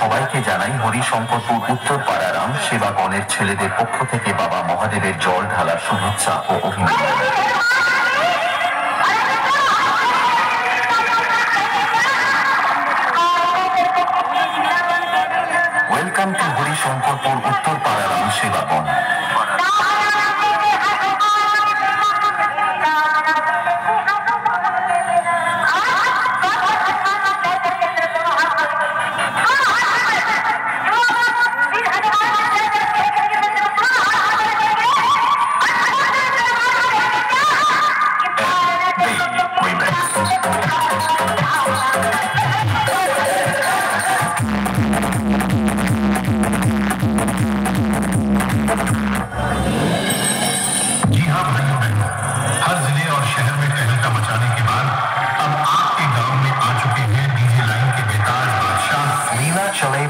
সবাইকে জানাই হরিশঙ্করপুর উত্তর পাড়ারাম সেবা গণের ছেলেদের পক্ষ থেকে বাবা মহাদেবের জল ঢালার শুভেচ্ছা ও অভিনন্দন। ওয়েলকাম টু হরিশঙ্করপুর উত্তর পাড়ারাম সেবা গণ।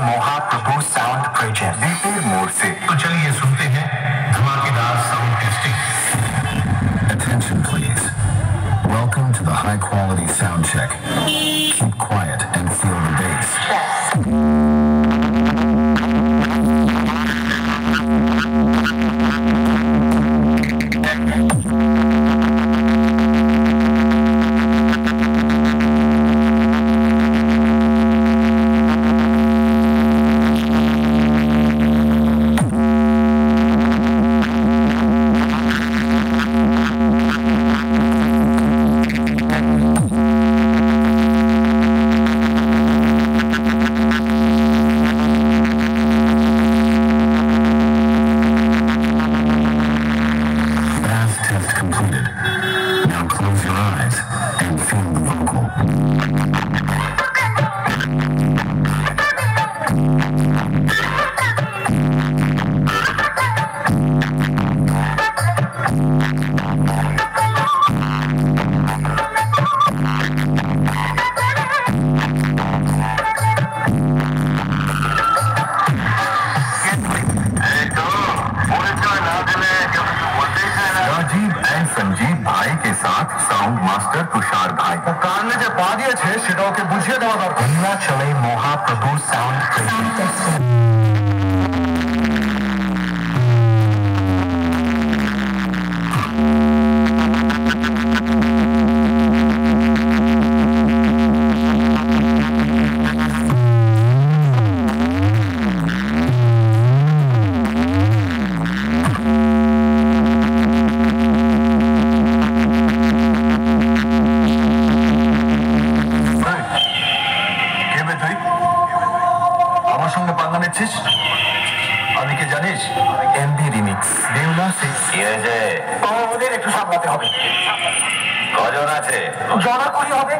महाप्रभु साउंड प्रोजेक्ट दीपेर मोड़ से तो चलिए सुनते हैं धमाकेदार sound testing. Attention please. Welcome to the high quality sound check. Keep quiet and feel the bass. Sanjeev भाई के साथ साउंड मास्टर तुषार भाई कान में जो पा दिए थे सेटाओ के बुझिए देवा दरकार चले महाप्रभु साउंड एमबी रिमिक्स देवला से ये ওদের একটু সামলাতে হবে। কজন আছে? জনা করি হবে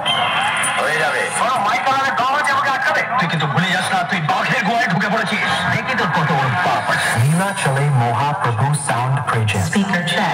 হয়ে যাবে। ওরা মাইক আলাদা গাওয়া যে আমাকে আটকাবে। তুই কিন্তু ভুলে যাস না তুই বাঘের গোয়ায় ঢুকে পড়েছিস। দেখি তোর কত বড় পাপ। নীলা চলে Mahaprabhu sound project speaker check.